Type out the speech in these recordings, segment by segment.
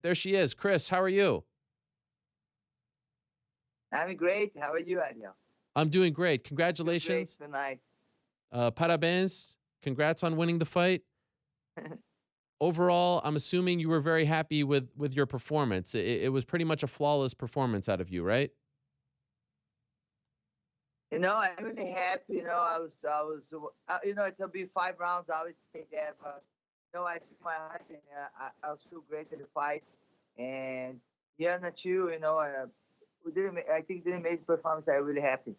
There she is. Cris, how are you? I'm great. How are you, Ariel? I'm doing great. Doing great. Congratulations. So nice. Parabéns. Congrats on winning the fight. Overall, I'm assuming you were very happy with your performance. It was pretty much a flawless performance out of you, right? I'm really happy. It'll be 5 rounds. I always say that, but I took my heart and I was so great at the fight. And Yana too. We did. I think did an amazing performance. I'm really happy.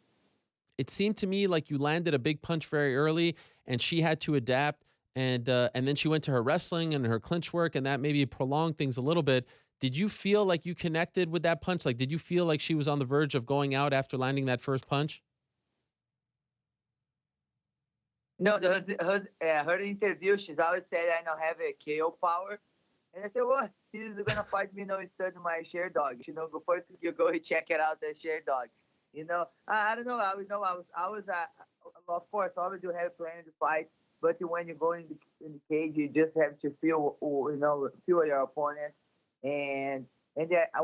It seemed to me like you landed a big punch very early, and she had to adapt. And then she went to her wrestling and her clinch work, and that maybe prolonged things a little bit. Did you feel like you connected with that punch? Like, did you feel like she was on the verge of going out after landing that first punch? No, her interview. She's always said I don't have a KO power. And I said, what? She's gonna fight me, instead of my share dog. Go first you go and check it out, the share dog. I don't know. Of course, always you have planning to fight, but when you go in the cage, you just have to feel your opponent. And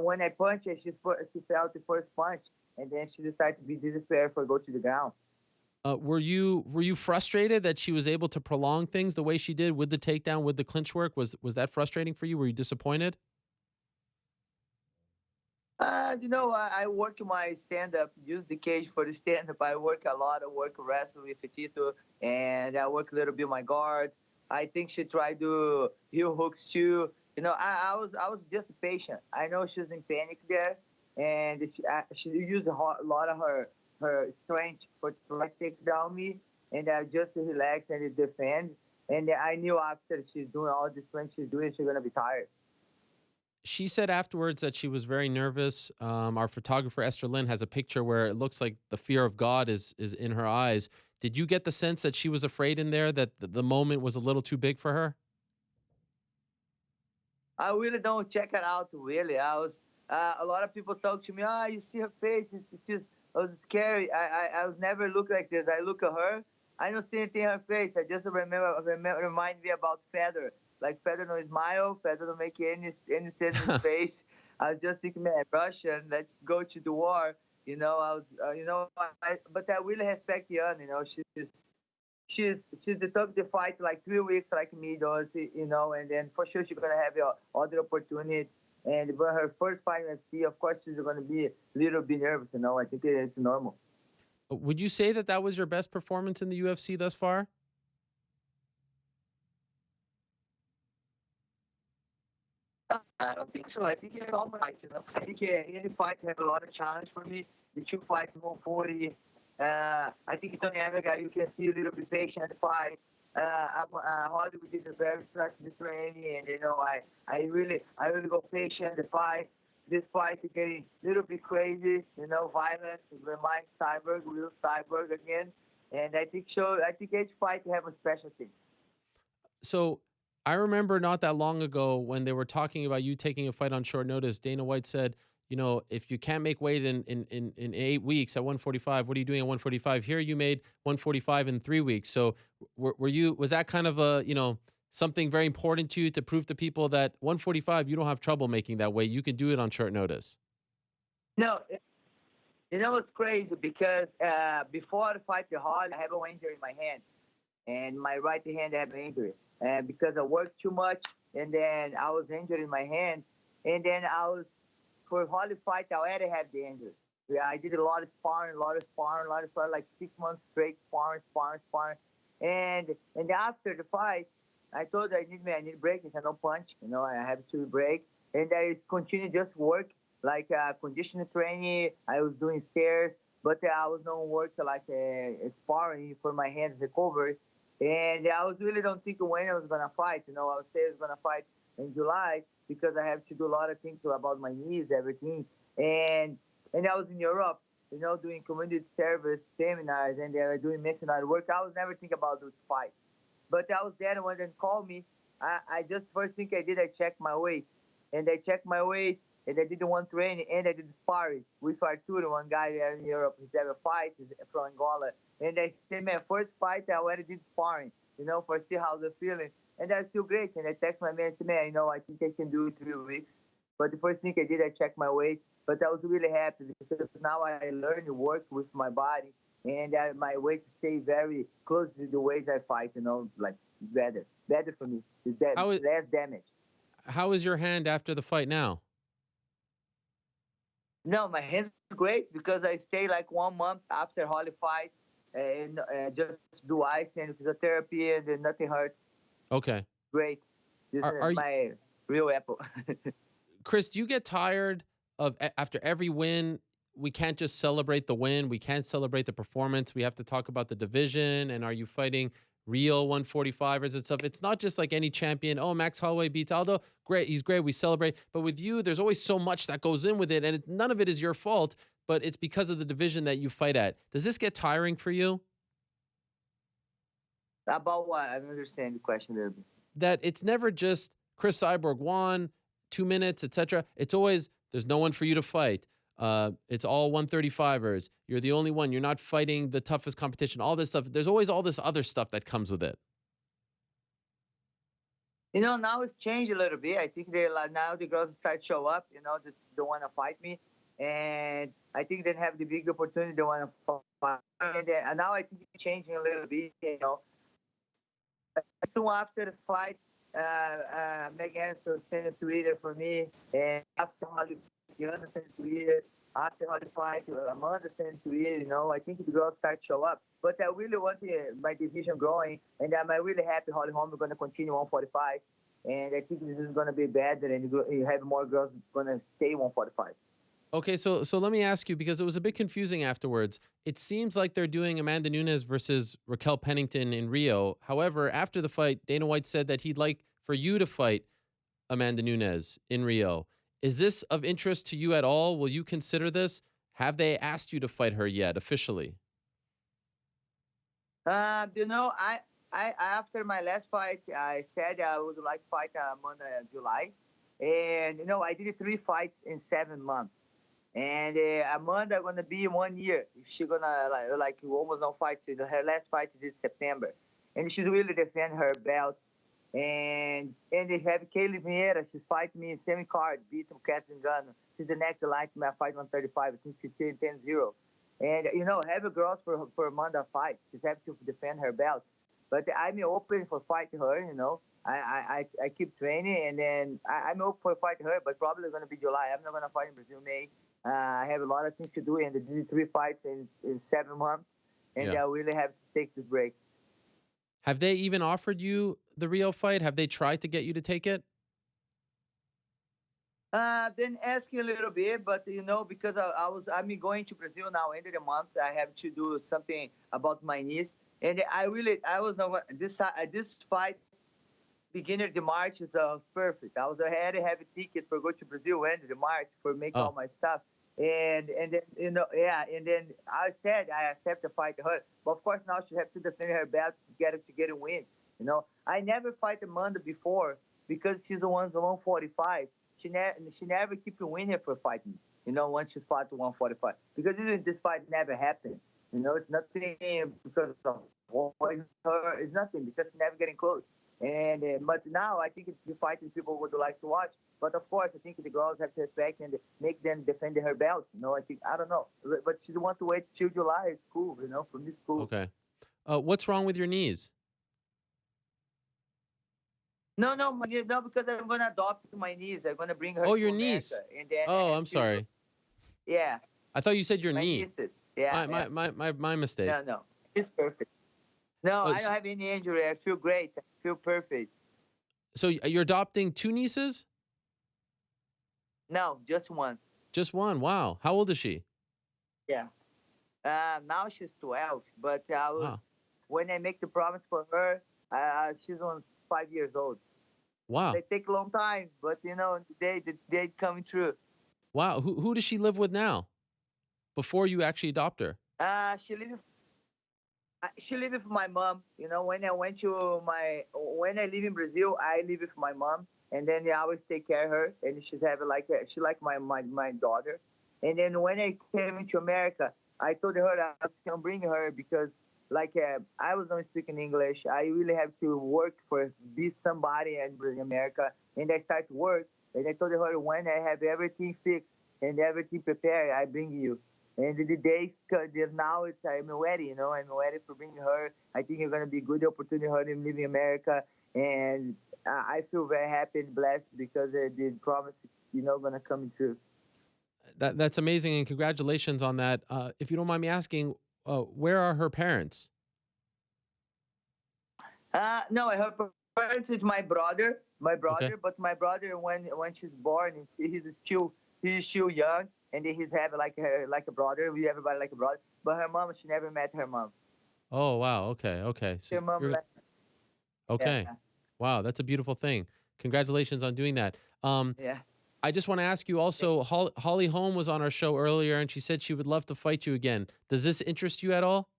when I punched her, she felt the first punch, and then she decided to be desperate for go to the ground. Were you frustrated that she was able to prolong things the way she did with the takedown, with the clinch work? Was that frustrating for you? Were you disappointed? I work my stand up, use the cage for the stand up. I work a lot. I work wrestling with Tito, and I work a little bit my guard. I think she tried to heel hooks too. I was just patient. I know she was in panic there, and she used a lot of her strength for try to take down me, and I just relax and defend. And I knew after she's doing all the strength she's doing, she's gonna be tired. She said afterwards that she was very nervous. Our photographer Esther Lynn has a picture where it looks like the fear of God is in her eyes. Did you get the sense that she was afraid in there, that the moment was a little too big for her? I really don't check it out. Really, a lot of people talk to me. Ah, you see her face. It's just it was scary. I was never look like this. I look at her. I don't see anything in her face. I just remind me about Fedor. Like Fedor no smile. Fedor don't make any sense in his face. I was just thinking, man, Russian. Let's go to the war. But I really respect Yana. She's she's the took the fight like 3 weeks like me does, and then for sure she's gonna have other opportunities. And but her first fight in UFC, of course, she's gonna be a little bit nervous. I think it's normal. Would you say that that was your best performance in the UFC thus far? I don't think so. I think it's all fights. I think any fight have a lot of challenge for me. The two fights 140. I think Tony Amaga, you can see a little bit patient at the fight. Hollywood is a very structured training, and I really go patient at the fight. This fight is getting a little bit crazy, violent. It reminds Cyborg, real Cyborg again. And I think each fight have a special thing. So I remember not that long ago when they were talking about you taking a fight on short notice. Dana White said, if you can't make weight in 8 weeks at 145, what are you doing at 145? Here you made 145 in 3 weeks. So was that kind of something very important to you to prove to people that 145, you don't have trouble making that weight. You can do it on short notice. No, it's crazy because before the fight the Hall, I have an injury in my hand. And my right hand I have an injury. And because I worked too much, and then I was injured in my hand, and then I was for Holly fight I already had the injury. Yeah, I did a lot of sparring, like 6 months straight sparring. And after the fight, I told her I need break. I said no punch, I have to break, and I continue just work like conditioning training. I was doing stairs, but I was not work like sparring for my hands recovery. And I was really don't think when I was gonna fight. I was say I was gonna fight in July because I have to do a lot of things about my knees, everything. And and I was in Europe, doing community service seminars, and they were doing missionary work. I was never think about those fights. But I was there, and when they called me, I just first thing I did, I checked my weight, and I checked my weight, and I did the one training, and I did sparring with Arturo, one guy there in Europe. He's ever fight, he's from Angola, and I said, man, first fight I already did sparring, for see how they're feeling, and that's still great. And I text my man, I said, man, I think I can do it 3 weeks. But the first thing I did, I checked my weight. But I was really happy because now I learned to work with my body, and my weight stay very close to the weight I fight. Like better for me. It's How is less damage. how is your hand after the fight now? No, my hands great because I stay like 1 month after Holly fight and just do ice and physiotherapy and then nothing hurts. Okay. Great. This is Are you, my real apple. Chris, do you get tired of after every win? We can't just celebrate the win. We can't celebrate the performance. We have to talk about the division. And are you fighting real 145ers and stuff? It's not just like any champion. Oh, Max Holloway beats Aldo. Great. He's great. We celebrate. But with you, there's always so much that goes in with it. And none of it is your fault, but it's because of the division that you fight at. Does this get tiring for you? About what? I don't understand the question there. That it's never just Cris Cyborg won, 2 minutes, etc. It's always there's no one for you to fight. It's all 135ers. You're the only one. You're not fighting the toughest competition. All this stuff. There's always all this other stuff that comes with it. Now it's changed a little bit. I think they like now the girls start show up. They want to fight me, and I think they have the big opportunity. They want to fight, and now I think it's changing a little bit. Soon after the fight, Megan sent a Twitter for me, and after Holly, Yana sent a Twitter. After Holly fight, Amanda sent a Twitter. I think the girls start to show up. But I really want my division growing, and I'm really happy Holm is going to continue 145. And I think this is going to be better, and you have more girls going to stay 145. Okay, so let me ask you because it was a bit confusing afterwards. It seems like they're doing Amanda Nunes versus Raquel Pennington in Rio. However, after the fight, Dana White said that he'd like for you to fight Amanda Nunes in Rio. Is this of interest to you at all? Will you consider this? Have they asked you to fight her yet officially? I after my last fight, I said I would like to fight Amanda in July, and I did 3 fights in 7 months. And Amanda gonna be 1 year. She gonna like almost no fights. Her last fight is in September, and she's really defend her belt. And they have Kaylee Vieira. She's fighting me in semi-card, beat Catherine Gunn. She's the next line to my fight 135. I think she's 10-0. And have a girls for Amanda fight. She's have to defend her belt. But I'm open for fighting her. I keep training, and then I'm open for fighting her. But probably gonna be July. I'm not gonna fight in Brazil May. I have a lot of things to do, and I did 3 fights in 7 months, and I really have to take this break. Have they even offered you the Rio fight? Have they tried to get you to take it? Been asking a little bit, but because I'm going to Brazil now, end of the month. I have to do something about my knees, and I was not this fight beginning of the March is perfect. I already have a ticket for go to Brazil end of the March for make all my stuff. And then and then I said I accept the fight to her, but of course now she has to defend her belt to get a win. I never fight Amanda before because she's the one 145. She never keep winning for fighting. Once she fought to 145 because this fight never happened. It's nothing because of her. It's nothing because she's never getting close. And but now I think it's the fighting people would like to watch. But of course, I think the girls have to respect and make them defend her belt. I don't know, but she wants to wait till July. It's cool, for me, it's cool. Okay. What's wrong with your knees? No, because I'm gonna adopt my niece. I'm gonna bring her. Oh, to your America, niece. and then Oh, I'm sorry. Yeah. I thought you said your my knee. nieces. Yeah. My mistake. No, it's perfect. No, Oh, I don't have any injury. I feel great. I feel perfect. So you're adopting 2 nieces? No, just one. Just one. Wow. How old is she? Yeah. Now she's 12, but I was Wow. when I make the promise for her, she's on 5 years old. Wow. They take a long time, but they coming true. Wow. Who does she live with now? Before you actually adopt her? She live with my mom. When when I live in Brazil, I live with my mom, and then I always take care of her, and she like my daughter. And then when I came into America, I told her I was gonna bring her because I was not speaking English. I really have to work for be somebody in America, and I start to work. And I told her, when I have everything fixed and everything prepared, I bring you. And the days, now I'm ready, I'm ready for bringing her. I think it's going to be a good opportunity for her to live in America. And I feel very happy and blessed because the promise, going to come true. That's amazing, and congratulations on that. If you don't mind me asking, where are her parents? No, her parents is my Okay. brother. But my brother, when she's born, he's still young, and he's have like a brother. We everybody like a brother. But her mom, she never met her mom. Oh wow. Okay. Okay. So Her mom, you're yeah, okay. Wow, that's a beautiful thing. Congratulations on doing that. Um, yeah. I just want to ask you also, Holly Holm was on our show earlier, and she said she would love to fight you again. Does this interest you at all?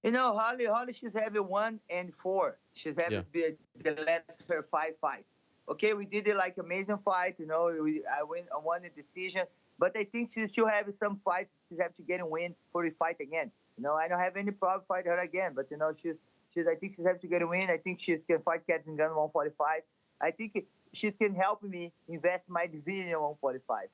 Holly, she's having 1-4. She's Yeah. having the last her 5 fights. Okay, we did it like amazing fight. I won the decision, but I think she still have some fights. She have to get a win for the fight again. I don't have any problem fight her again, but she's. I think she have to get a win. I think she can fight Cat and Gun 145. I think she can help me invest my division 145.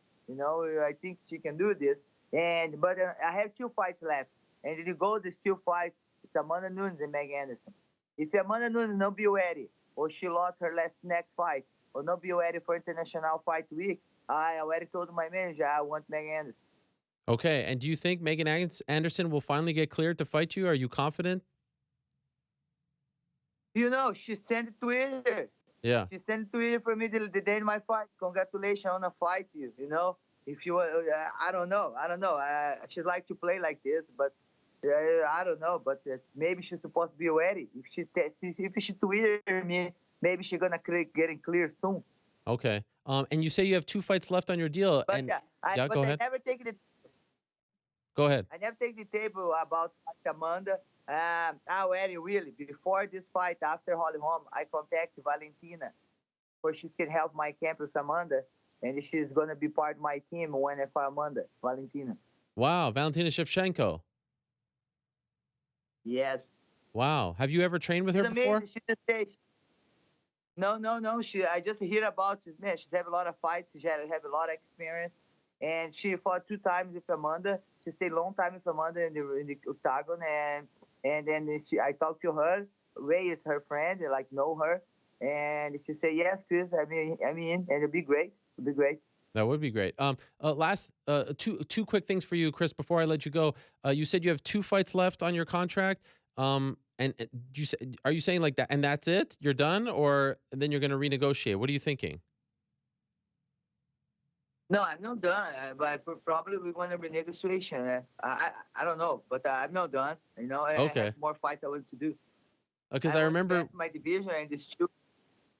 I think she can do this. But I have 2 fights left. And the goal is still fight it's Amanda Nunes and Meg Anderson. If Amanda Nunes not be ready, or she lost her next fight, or not be ready for International Fight Week, I already told my manager I want Meg Anderson. Okay. And do you think Megan Anderson will finally get cleared to fight you? Are you confident? She sent Twitter. Yeah. She sent Twitter for me the day of my fight. Congratulations on the fight, If you, I don't know. She'd like to play like this, but I don't know. But maybe she's supposed to be ready. If she Twitter me, maybe she's gonna getting clear soon. Okay. And you say you have 2 fights left on your deal, But and yeah, I yeah, but go I ahead. never take the Go ahead. I never take the table about Amanda. Already really before this fight after Holly Holm, I contacted Valentina, for she can help my camp with Amanda, and she's gonna be part of my team when I fight Amanda, Valentina. Wow, Valentina Shevchenko. Yes, Wow. Have you ever trained with she's her before? amazing. She just says no, no, no. I just hear about it. Man, she's have a lot of fights. She have a lot of experience, and she fought 2 times with Amanda. She stayed a long time with Amanda in the octagon, and then I talked to her. Ray is her friend, and like know her, and she said yes, Chris. I mean, and it'll be great. It'll be great. That would be great. Last two quick things for you, Chris. Before I let you go, you said you have 2 fights left on your contract. And you say, are you saying like that, and that's it? You're done, or then you're going to renegotiate? What are you thinking? No, I'm not done. But probably we want a renegotiation. I don't know, but I'm not done. I have Okay, more fights I want to do. because I want to invest my division and this.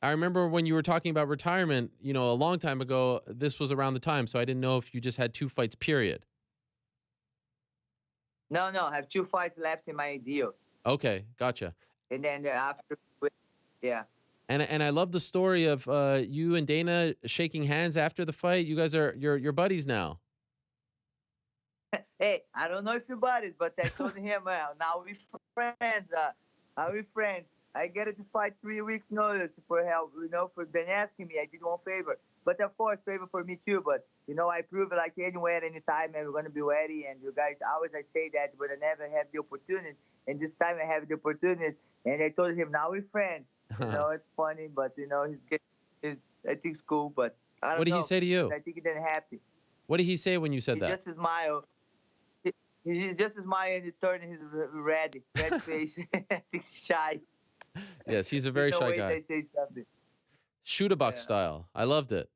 I remember when you were talking about retirement. A long time ago. This was around the time, so I didn't know if you just had 2 fights. Period. No, no, I have 2 fights left in my deal, Okay, gotcha. and then after, yeah. And I love the story of you and Dana shaking hands after the fight. You guys are you're buddies now. Hey, I don't know if you bought it, but I told him, now we friends. Are we friends? I get it to fight 3 weeks notice for help. For Ben asking me, I did one favor, but of course favor for me too. But I prove it like anywhere, anytime, and we're gonna be ready. And you guys always I say that, but I never have the opportunity. And this time I have the opportunity, and I told him now we're friends. It's funny, but he's I think it's cool, but I What don't did he know. say to you? I think he didn't happy. What did he say when you said He that? just smiled. He just smiled and he turned his red face. He's shy. Yes, he's a There's very no shy way guy. they say something. Shoot a box Yeah. style. I loved it.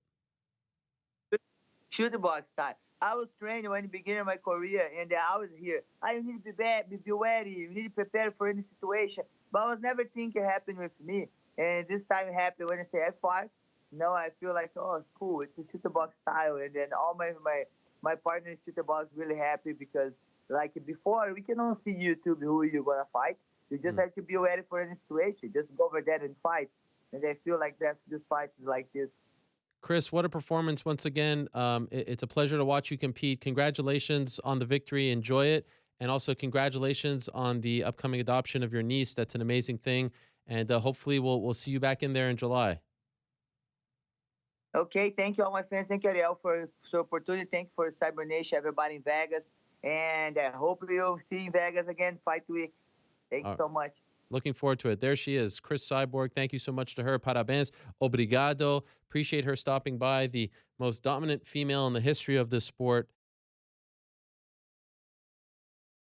Shoot the box style. I was training when the beginning of my career, and I was here. I need to be bad, be ready. You need to prepare for any situation. But I was never thinking it happened with me. And this time it happened when I say F5. No, I feel like, oh, it's cool. It's a shoot the box style. And then all my partners shoot the box really happy because, like before, we cannot see YouTube who you're going to fight. You just Mm. have to be ready for any situation. Just go over there and fight. And I feel like this fight is like this. Chris, what a performance once again. It's a pleasure to watch you compete. Congratulations on the victory. Enjoy it. And also congratulations on the upcoming adoption of your niece. That's an amazing thing. And hopefully we'll see you back in there in July. Okay, thank you all my fans. Thank you, Ariel, for the opportunity. Thank you for Cyber Nation, everybody in Vegas. And I hope you'll see you in Vegas again, fight week. Thank you Uh, so much. Looking forward to it. There she is, Cris Cyborg. Thank you so much to her. Parabéns. Obrigado. Appreciate her stopping by. The most dominant female in the history of this sport.